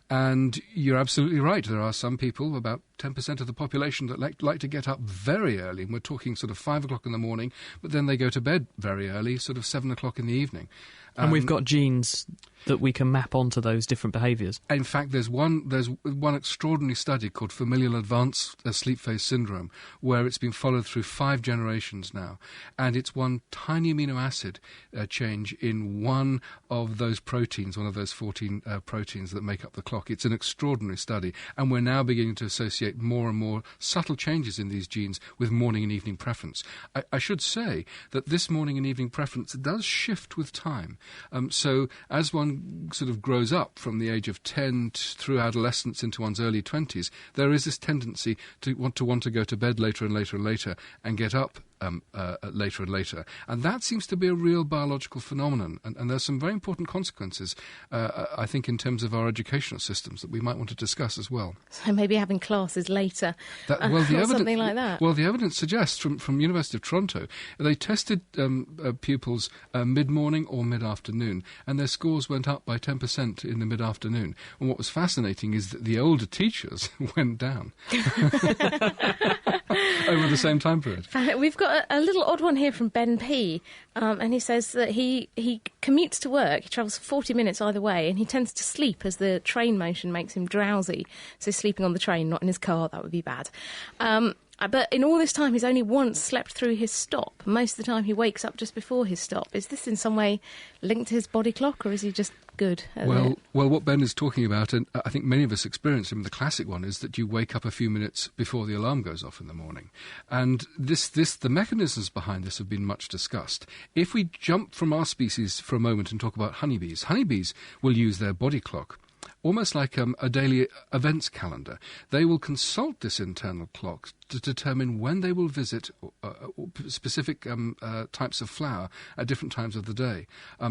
And you're absolutely right. There are some people, about 10% of the population, that like to get up very early. And we're talking sort of 5 o'clock in the morning, but then they go to bed very early, sort of 7 o'clock in the evening. And we've got genes that we can map onto those different behaviours. In fact, there's one extraordinary study called familial advanced sleep phase syndrome, where it's been followed through 5 generations now, and it's one tiny amino acid change in one of those proteins, one of those 14 proteins that make up the clock. It's an extraordinary study, and we're now beginning to associate more and more subtle changes in these genes with morning and evening preference. I should say that this morning and evening preference does shift with time. So as one sort of grows up from the age of 10 through adolescence into one's early 20s, there is this tendency to want to go to bed later and later and later and get up later and later. And that seems to be a real biological phenomenon. And there's some very important consequences, I think, in terms of our educational systems that we might want to discuss as well. So maybe having classes later, something like that. Well, the evidence suggests from University of Toronto, they tested pupils mid-morning or mid-afternoon, and their scores went up by 10% in the mid-afternoon. And what was fascinating is that the older teachers went down over the same time period. We've got a little odd one here from Ben P, and he says that he commutes to work. He travels 40 minutes either way, and he tends to sleep as the train motion makes him drowsy. So sleeping on the train, not in his car, that would be bad. But in all this time, he's only once slept through his stop. Most of the time, he wakes up just before his stop. Is this in some way linked to his body clock, or is he just good at it? Well, what Ben is talking about, and I think many of us experience him, the classic one, is that you wake up a few minutes before the alarm goes off in the morning. And the mechanisms behind this have been much discussed. If we jump from our species for a moment and talk about honeybees will use their body clock almost like a daily events calendar. They will consult this internal clock to determine when they will visit specific types of flower at different times of the day.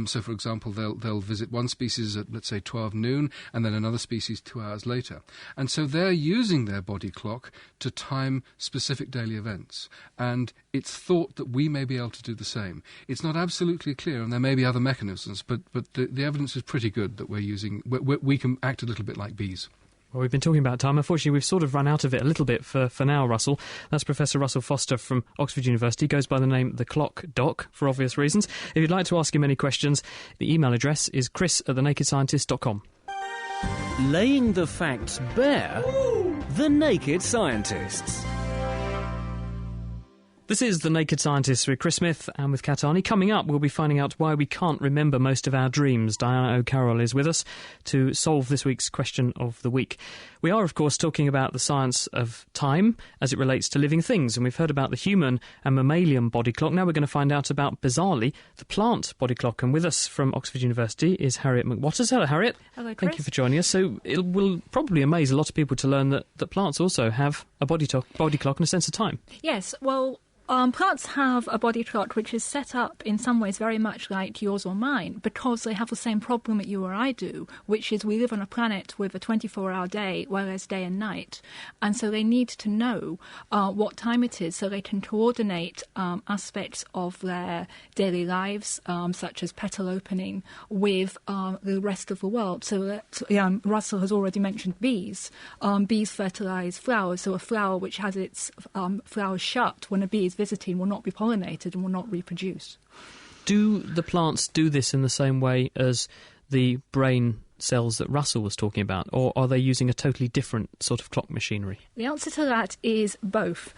So, for example, they'll visit one species at, let's say, 12 noon, and then another species 2 hours later. And so they're using their body clock to time specific daily events. And it's thought that we may be able to do the same. It's not absolutely clear, and there may be other mechanisms, but the evidence is pretty good that we can act a little bit like bees. Well, we've been talking about time. Unfortunately, we've sort of run out of it a little bit for now, Russell. That's Professor Russell Foster from Oxford University. He goes by the name The Clock Doc, for obvious reasons. If you'd like to ask him any questions, the email address is chris@thenakedscientist.com. Laying the facts bare, The Naked Scientists. This is The Naked Scientists with Chris Smith and with Kat Arney. Coming up, we'll be finding out why we can't remember most of our dreams. Diana O'Carroll is with us to solve this week's question of the week. We are, of course, talking about the science of time as it relates to living things, and we've heard about the human and mammalian body clock. Now we're going to find out about, bizarrely, the plant body clock. And with us from Oxford University is Harriet McWatters. Hello, Harriet. Hello, Chris. Thank you for joining us. So it will probably amaze a lot of people to learn that plants also have a body clock and a sense of time. Yes, well, plants have a body clock which is set up in some ways very much like yours or mine, because they have the same problem that you or I do, which is we live on a planet with a 24-hour day, whereas day and night. And so they need to know what time it is so they can coordinate aspects of their daily lives, such as petal opening, with the rest of the world. So that, Russell has already mentioned bees. Bees fertilise flowers, so a flower which has its flowers shut when a bee is visiting will not be pollinated and will not reproduce. Do the plants do this in the same way as the brain cells that Russell was talking about, or are they using a totally different sort of clock machinery? The answer to that is both.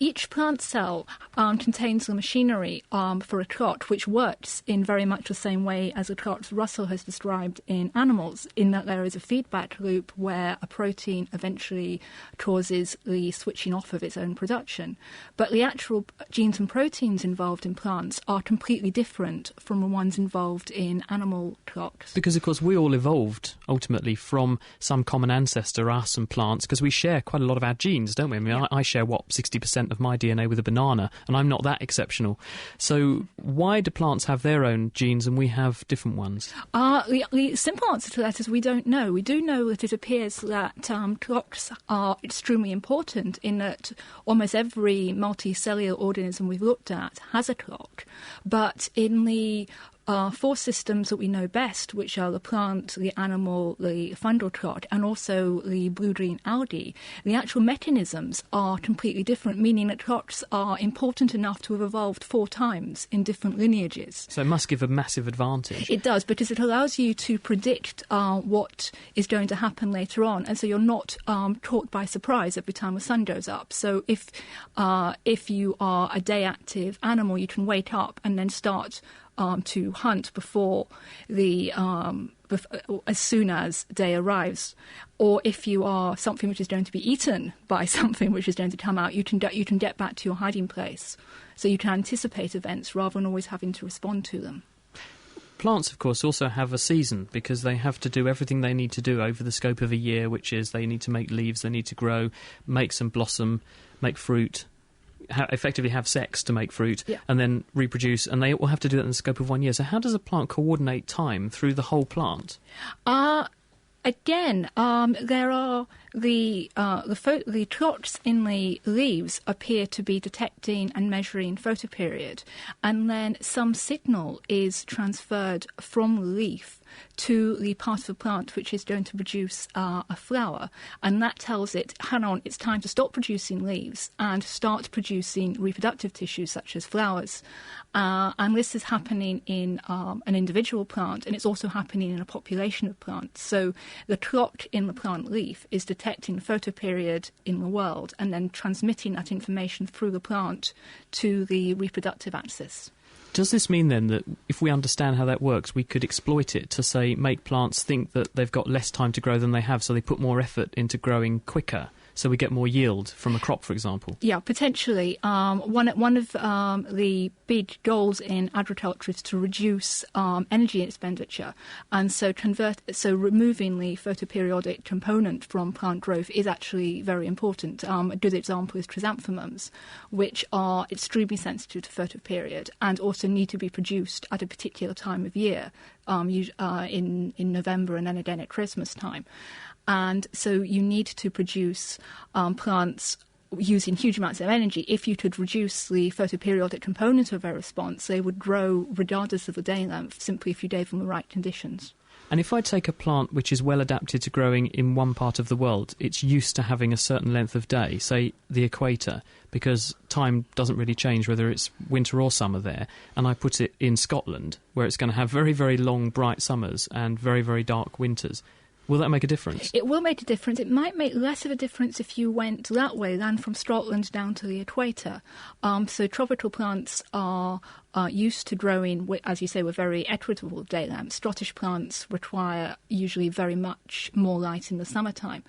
Each plant cell contains the machinery for a clock, which works in very much the same way as the clocks Russell has described in animals, in that there is a feedback loop where a protein eventually causes the switching off of its own production. But the actual genes and proteins involved in plants are completely different from the ones involved in animal clocks. Because, of course, we all evolved, ultimately, from some common ancestor, us and plants, because we share quite a lot of our genes, don't we? I mean, I share, 60% of my DNA with a banana, and I'm not that exceptional. So why do plants have their own genes and we have different ones? The simple answer to that is we don't know. We do know that it appears that clocks are extremely important, in that almost every multicellular organism we've looked at has a clock. But in the four systems that we know best, which are the plant, the animal, the fungal trot, and also the blue-green algae, the actual mechanisms are completely different, meaning that trots are important enough to have evolved 4 times in different lineages. So it must give a massive advantage. It does, because it allows you to predict what is going to happen later on, and so you're not caught by surprise every time the sun goes up. So if you are a day-active animal, you can wake up and then start to hunt before as soon as day arrives. Or if you are something which is going to be eaten by something which is going to come out, you can get back to your hiding place. So you can anticipate events rather than always having to respond to them. Plants, of course, also have a season because they have to do everything they need to do over the scope of a year, which is they need to make leaves, they need to grow, make some blossom, make fruit, effectively have sex to make fruit, and then reproduce, and they will have to do that in the scope of 1 year. So how does a plant coordinate time through the whole plant? Again, there are the trots in the leaves appear to be detecting and measuring photoperiod, and then some signal is transferred from the leaf to the part of the plant which is going to produce a flower, and that tells it, hang on, it's time to stop producing leaves and start producing reproductive tissues such as flowers. And this is happening in an individual plant, and it's also happening in a population of plants. So the trot in the plant leaf is detecting the photoperiod in the world and then transmitting that information through the plant to the reproductive axis. Does this mean then that if we understand how that works, we could exploit it to, say, make plants think that they've got less time to grow than they have, so they put more effort into growing quicker, so we get more yield from a crop, for example? Yeah, potentially. One of the big goals in agriculture is to reduce energy expenditure, and so removing the photoperiodic component from plant growth is actually very important. A good example is chrysanthemums, which are extremely sensitive to photoperiod and also need to be produced at a particular time of year, in November and then again at Christmas time. And so you need to produce plants using huge amounts of energy. If you could reduce the photoperiodic component of their response, they would grow regardless of the day length, simply if you gave them the right conditions. And if I take a plant which is well adapted to growing in one part of the world, it's used to having a certain length of day, say the equator, because time doesn't really change whether it's winter or summer there, and I put it in Scotland, where it's going to have very, very long, bright summers and very, very dark winters, will that make a difference? It will make a difference. It might make less of a difference if you went that way than from Scotland down to the equator. So tropical plants are used to growing, as you say, with very equitable day lengths. Scottish plants require usually very much more light in the summertime.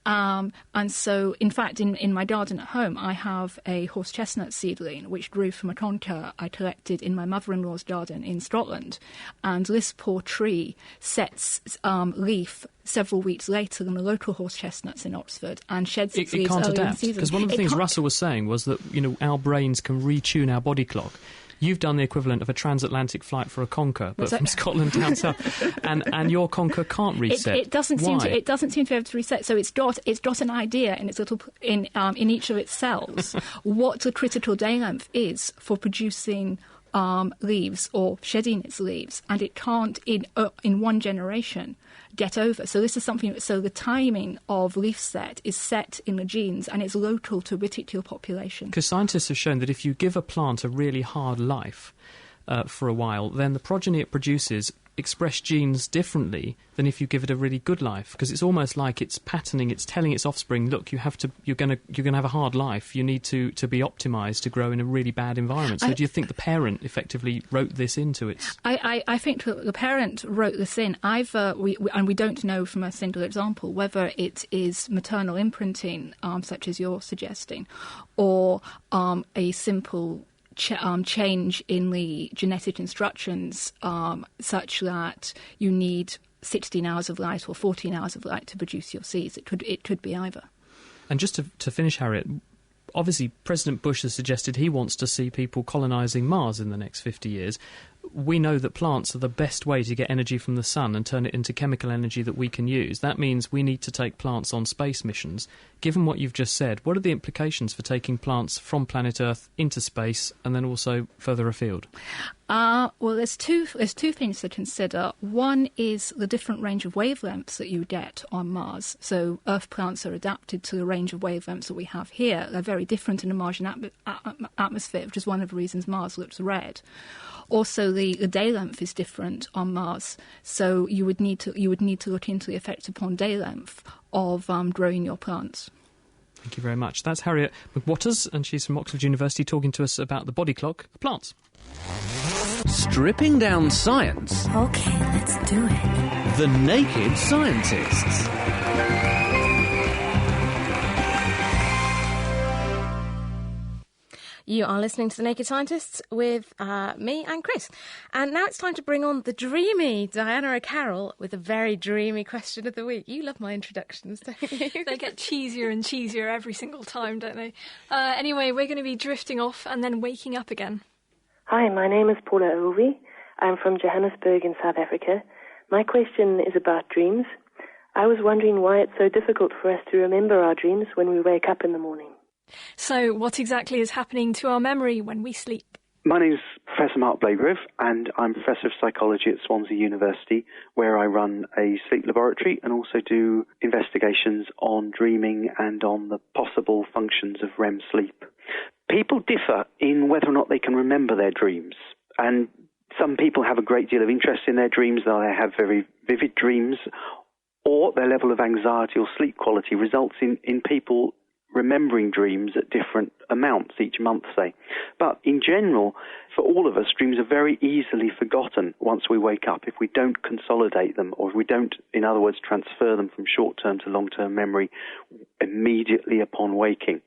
And so, in fact, in my garden at home, I have a horse chestnut seedling which grew from a conker I collected in my mother-in-law's garden in Scotland. And this poor tree sets leaf several weeks later than the local horse chestnuts in Oxford and sheds its leaves early in the season. Because one of the things Russell was saying was that, our brains can retune our body clock. You've done the equivalent of a transatlantic flight for a conker, but from Scotland down south, and your conker can't reset. It doesn't seem to be able to reset. So it's got an idea in its little in each of its cells what the critical day length is for producing leaves or shedding its leaves, and it can't in one generation get over. So this is something. So the timing of leaf set is set in the genes, and it's local to a particular population. Because scientists have shown that if you give a plant a really hard life for a while, then the progeny it produces express genes differently than if you give it a really good life, because it's almost like it's patterning, it's telling its offspring, look, you're going to have a hard life, you need to be optimized to grow in a really bad environment. So do you think the parent effectively wrote this into its... I think the parent wrote this in. Either we don't know from a single example whether it is maternal imprinting, such as you're suggesting, or a simple change in the genetic instructions, such that you need 16 hours of light or 14 hours of light to produce your seeds. It could be either. And just to finish, Harriet, obviously President Bush has suggested he wants to see people colonising Mars in the next 50 years. We know that plants are the best way to get energy from the sun and turn it into chemical energy that we can use. That means we need to take plants on space missions. given what you've just said, what are the implications for taking plants from planet Earth into space and then also further afield? Well, there's two things to consider. One is the different range of wavelengths that you get on Mars. So Earth plants are adapted to the range of wavelengths that we have here. They're very different in the Martian atmosphere, which is one of the reasons Mars looks red. Also, the day length is different on Mars, so you would need to look into the effect upon day length of growing your plants. Thank you very much. That's Harriet McWatters, and she's from Oxford University talking to us about the body clock of plants. Stripping down science. Okay, let's do it. The Naked Scientists. You are listening to The Naked Scientists with me and Chris. And now it's time to bring on the dreamy Diana O'Carroll with a very dreamy question of the week. You love my introductions, don't you? They get cheesier and cheesier every single time, don't they? Anyway, we're going to be drifting off and then waking up again. Hi, my name is Paula Ovi. I'm from Johannesburg in South Africa. My question is about dreams. I was wondering why it's so difficult for us to remember our dreams when we wake up in the morning. So, what exactly is happening to our memory when we sleep? My name is Professor Mark Blagrove, and I'm Professor of Psychology at Swansea University, where I run a sleep laboratory and also do investigations on dreaming and on the possible functions of REM sleep. People differ in whether or not they can remember their dreams, and some people have a great deal of interest in their dreams, though they have very vivid dreams, or their level of anxiety or sleep quality results in people remembering dreams at different amounts each month, say. But in general, for all of us, dreams are very easily forgotten once we wake up if we don't consolidate them, or if we don't, in other words, transfer them from short-term to long-term memory immediately upon waking.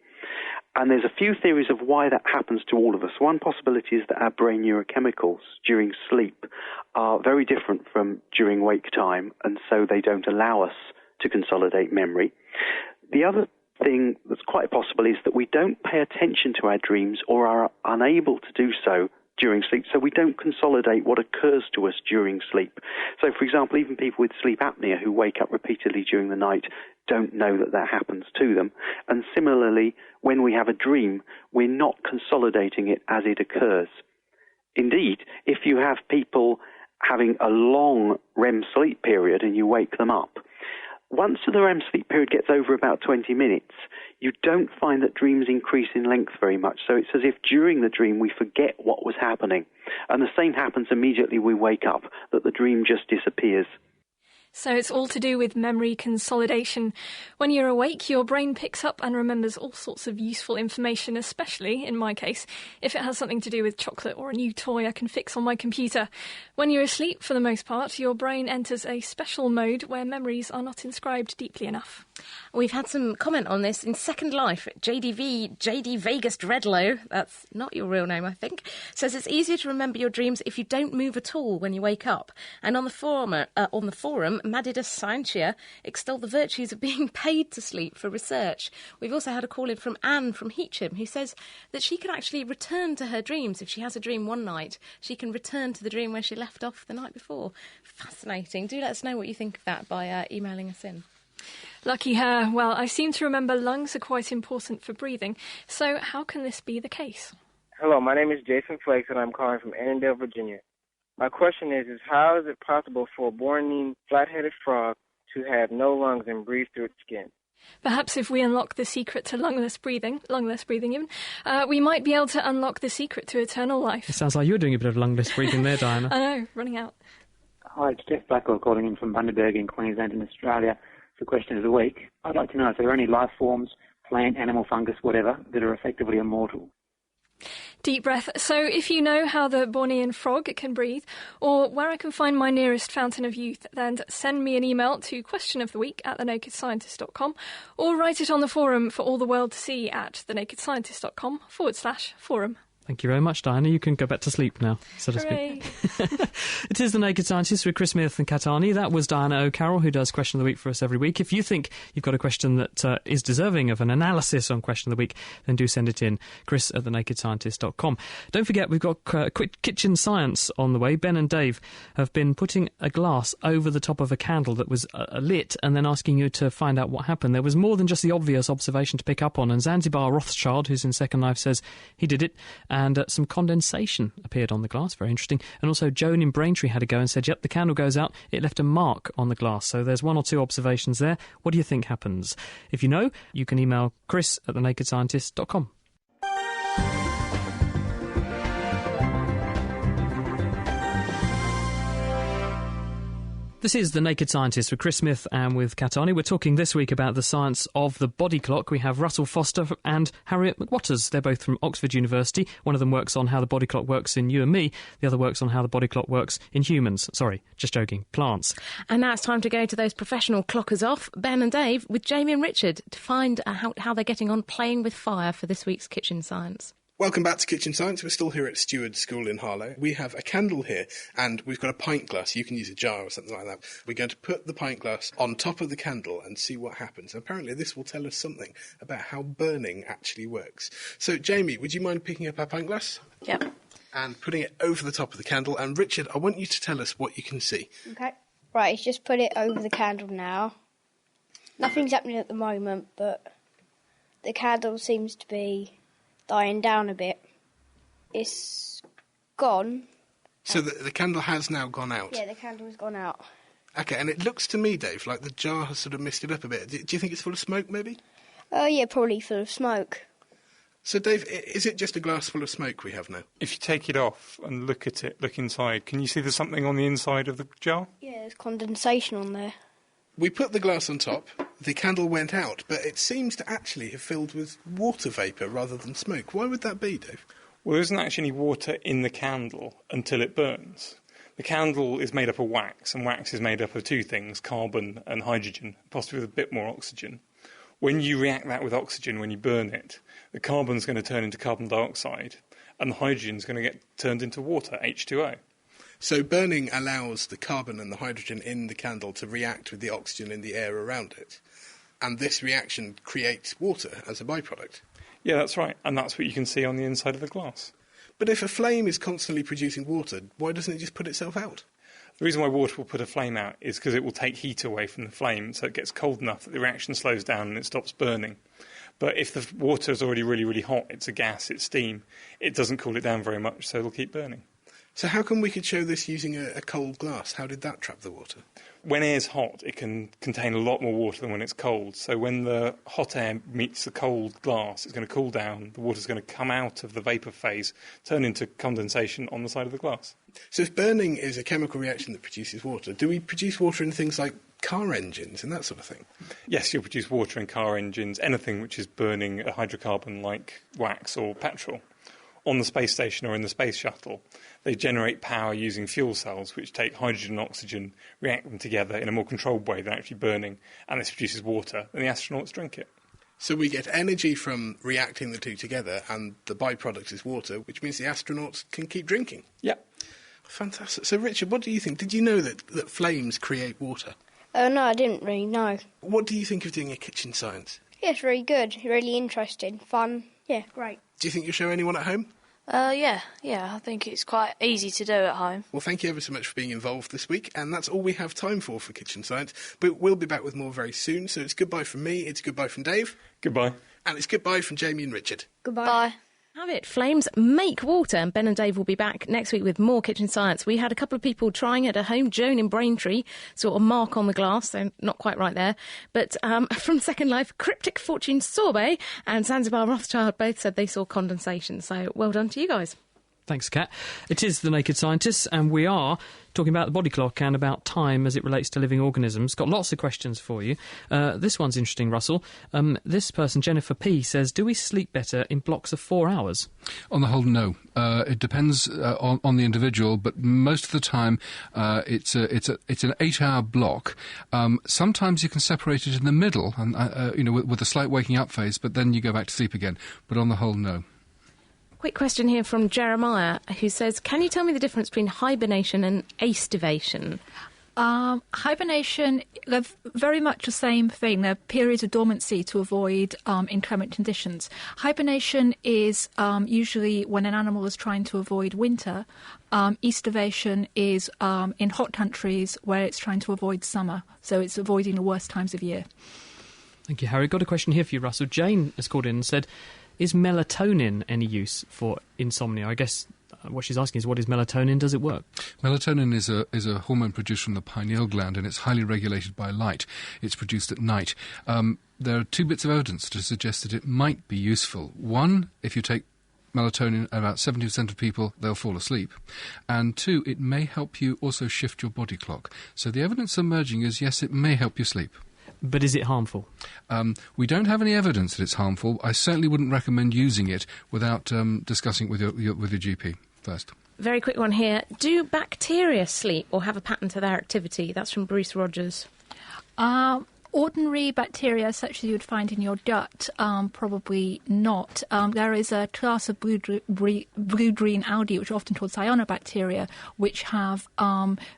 And there's a few theories of why that happens to all of us. One possibility is that our brain neurochemicals during sleep are very different from during wake time, and so they don't allow us to consolidate memory. The other thing that's quite possible is that we don't pay attention to our dreams or are unable to do so during sleep, so we don't consolidate what occurs to us during sleep. So, for example, even people with sleep apnea who wake up repeatedly during the night don't know that that happens to them. And similarly, when we have a dream, we're not consolidating it as it occurs. Indeed, if you have people having a long REM sleep period and you wake them up, once the REM sleep period gets over about 20 minutes, you don't find that dreams increase in length very much. So it's as if during the dream we forget what was happening. And the same happens immediately we wake up, that the dream just disappears. So it's all to do with memory consolidation. When you're awake, your brain picks up and remembers all sorts of useful information, especially, in my case, if it has something to do with chocolate or a new toy I can fix on my computer. When you're asleep, for the most part, your brain enters a special mode where memories are not inscribed deeply enough. We've had some comment on this in Second Life. JD Vegas Redlow, that's not your real name, I think, says it's easier to remember your dreams if you don't move at all when you wake up. And on the forum, Madida Scientia extolled the virtues of being paid to sleep for research. We've also had a call in from Anne from Heacham, who says that she can actually return to her dreams. If she has a dream one night, she can return to the dream where she left off the night before. Fascinating. Do let us know what you think of that by emailing us in. Lucky her. Well, I seem to remember lungs are quite important for breathing. So how can this be the case? Hello, my name is Jason Flakes, and I'm calling from Annandale, Virginia. My question is how is it possible for a bornine flat-headed frog to have no lungs and breathe through its skin? Perhaps if we unlock the secret to lungless breathing even, we might be able to unlock the secret to eternal life. It sounds like you're doing a bit of lungless breathing there, Diana. I know, running out. Hi, it's Jeff Blackwell calling in from Bundaberg in Queensland in Australia. It's the question of the week. I'd like to know if there are any life forms, plant, animal, fungus, whatever, that are effectively immortal. Deep breath. So if you know how the Bornean frog can breathe, or where I can find my nearest fountain of youth, then send me an email to questionoftheweek@thenakedscientist.com, or write it on the forum for all the world to see at thenakedscientist.com/forum. Thank you very much, Diana. You can go back to sleep now, so to Hooray. speak. It is The Naked Scientist with Chris Smith and Kat Arney. That was Diana O'Carroll, who does Question of the Week for us every week. If you think you've got a question that is deserving of an analysis on Question of the Week, then do send it in, chris@thenakedscientist.com. Don't forget, we've got quick kitchen science on the way. Ben and Dave have been putting a glass over the top of a candle that was lit and then asking you to find out what happened. There was more than just the obvious observation to pick up on, and Zanzibar Rothschild, who's in Second Life, says he did it, and some condensation appeared on the glass. Very interesting. And also Joan in Braintree had a go and said, yep, the candle goes out, it left a mark on the glass. So there's one or two observations there. What do you think happens? If you know, you can email chris@thenakedscientist.com. This is The Naked Scientist with Chris Smith and with Kat Arney. We're talking this week about the science of the body clock. We have Russell Foster and Harriet McWatters. They're both from Oxford University. One of them works on how the body clock works in you and me. The other works on how the body clock works in humans. Sorry, just joking, plants. And now it's time to go to those professional clockers off, Ben and Dave, with Jamie and Richard, to find how they're getting on playing with fire for this week's Kitchen Science. Welcome back to Kitchen Science. We're still here at Stewart School in Harlow. We have a candle here, and we've got a pint glass. You can use a jar or something like that. We're going to put the pint glass on top of the candle and see what happens. Apparently, this will tell us something about how burning actually works. So, Jamie, would you mind picking up our pint glass? Yep. And putting it over the top of the candle. And Richard, I want you to tell us what you can see. Okay. Right, he's just put it over the candle now. Nothing's happening at the moment, but the candle seems to be dying down a bit. It's gone. So the candle has now gone out? Yeah, the candle has gone out. Okay, and it looks to me, Dave, like the jar has sort of misted up a bit. Do you think it's full of smoke, maybe? Yeah, probably full of smoke. So, Dave, is it just a glass full of smoke we have now? If you take it off and look at it, look inside, can you see there's something on the inside of the jar? Yeah, there's condensation on there. We put the glass on top, the candle went out, but it seems to actually have filled with water vapour rather than smoke. Why would that be, Dave? Well, there isn't actually any water in the candle until it burns. The candle is made up of wax, and wax is made up of two things, carbon and hydrogen, possibly with a bit more oxygen. When you react that with oxygen, when you burn it, the carbon's going to turn into carbon dioxide, and the hydrogen's going to get turned into water, H2O. So burning allows the carbon and the hydrogen in the candle to react with the oxygen in the air around it. And this reaction creates water as a byproduct. Yeah, that's right. And that's what you can see on the inside of the glass. But if a flame is constantly producing water, why doesn't it just put itself out? The reason why water will put a flame out is because it will take heat away from the flame, so it gets cold enough that the reaction slows down and it stops burning. But if the water is already really, really hot, it's a gas, it's steam, it doesn't cool it down very much, so it'll keep burning. So how come we could show this using a cold glass? How did that trap the water? When air's hot, it can contain a lot more water than when it's cold. So when the hot air meets the cold glass, it's going to cool down, the water's going to come out of the vapour phase, turn into condensation on the side of the glass. So if burning is a chemical reaction that produces water, do we produce water in things like car engines and that sort of thing? Yes, you'll produce water in car engines, anything which is burning a hydrocarbon like wax or petrol. On the space station or in the space shuttle, they generate power using fuel cells which take hydrogen and oxygen, react them together in a more controlled way than actually burning, and this produces water, and the astronauts drink it. So we get energy from reacting the two together, and the byproduct is water, which means the astronauts can keep drinking? Yep. Fantastic. So, Richard, what do you think? Did you know that flames create water? No, I didn't really know. What do you think of doing a kitchen science? Yeah, it's very good, really interesting, fun. Yeah, great. Do you think you'll show anyone at home? Yeah, I think it's quite easy to do at home. Well, thank you ever so much for being involved this week, and that's all we have time for Kitchen Science, but we'll be back with more very soon, so it's goodbye from me, it's goodbye from Dave. Goodbye. And it's goodbye from Jamie and Richard. Goodbye. Bye. Have it. Flames make water, and Ben and Dave will be back next week with more Kitchen Science. We had a couple of people trying it at home. Joan in Braintree, sort of mark on the glass, so not quite right there. But from Second Life, Cryptic Fortune Sorbet and Zanzibar Rothschild both said they saw condensation, so well done to you guys. Thanks, Kat. It is The Naked Scientists, and we are talking about the body clock and about time as it relates to living organisms. Got lots of questions for you. This one's interesting, Russell. This person, Jennifer P., says, do we sleep better in blocks of 4 hours? On the whole, no. It depends on the individual, but most of the time it's an 8-hour block. Sometimes you can separate it in the middle, and with a slight waking up phase, but then you go back to sleep again. But on the whole, no. quick question here from Jeremiah, who says, can you tell me the difference between hibernation and aestivation? Hibernation, they're very much the same thing. They're periods of dormancy to avoid inclement conditions. Hibernation is usually when an animal is trying to avoid winter. Aestivation is in hot countries where it's trying to avoid summer, so it's avoiding the worst times of year. Thank you, Harry. Got a question here for you, Russell. Jane has called in and said, is melatonin any use for insomnia? I guess what she's asking is, what is melatonin? Does it work? Melatonin is a hormone produced from the pineal gland, and it's highly regulated by light. It's produced at night. There are 2 bits of evidence to suggest that it might be useful. One, if you take melatonin, about 70% of people, they'll fall asleep. And 2, it may help you also shift your body clock. So the evidence emerging is, yes, it may help you sleep. But is it harmful? We don't have any evidence that it's harmful. I certainly wouldn't recommend using it without discussing it with your GP first. Very quick one here. Do bacteria sleep or have a pattern to their activity? That's from Bruce Rogers. Ordinary bacteria, such as you would find in your gut, probably not. There is a class of blue-green algae, which are often called cyanobacteria, which have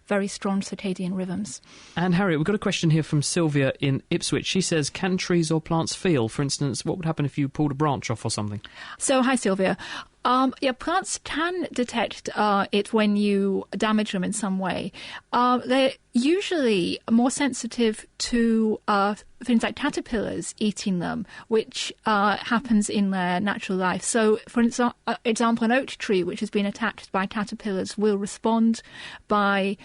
very strong circadian rhythms. And Harriet, we've got a question here from Sylvia in Ipswich. She says, can trees or plants feel? For instance, what would happen if you pulled a branch off or something? So, hi Sylvia. Plants can detect it when you damage them in some way. They're usually more sensitive to things like caterpillars eating them, which happens in their natural life. So, for example, an oak tree which has been attacked by caterpillars will respond by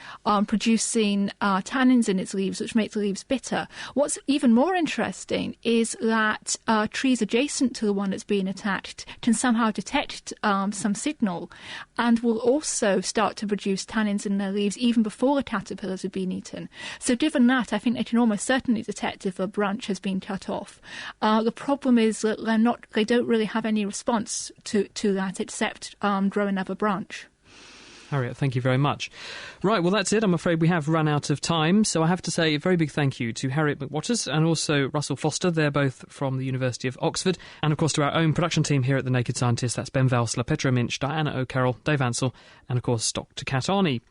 producing tannins in its leaves, which make the leaves bitter. What's even more interesting is that trees adjacent to the one that's been attacked can somehow detect some signal and will also start to produce tannins in their leaves even before the caterpillars have been eaten. So given that, I think they can almost certainly detect if a branch has been cut off. The problem is that they don't really have any response to that except grow another branch. Harriet, thank you very much. Right, well, that's it. I'm afraid we have run out of time, so I have to say a very big thank you to Harriet McWatters and also Russell Foster. They're both from the University of Oxford. And, of course, to our own production team here at The Naked Scientist. That's Ben Valsler, Petra Minch, Diana O'Carroll, Dave Ansell, and, of course, Dr. Kat Arney.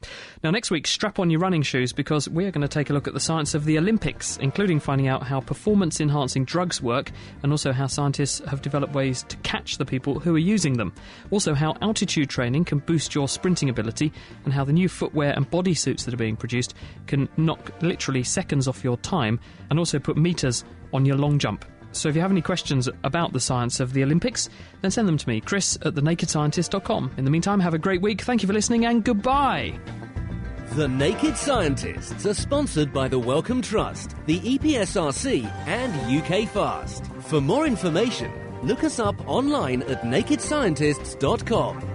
Now, next week, strap on your running shoes because we are going to take a look at the science of the Olympics, including finding out how performance-enhancing drugs work and also how scientists have developed ways to catch the people who are using them. Also, how altitude training can boost your sprinting ability and how the new footwear and bodysuits that are being produced can knock literally seconds off your time and also put meters on your long jump. So if you have any questions about the science of the Olympics, then send them to me, chris@thenakedscientist.com. In the meantime, have a great week. Thank you for listening and goodbye. The Naked Scientists are sponsored by the Wellcome Trust, the EPSRC and UK Fast. For more information, look us up online at nakedscientists.com.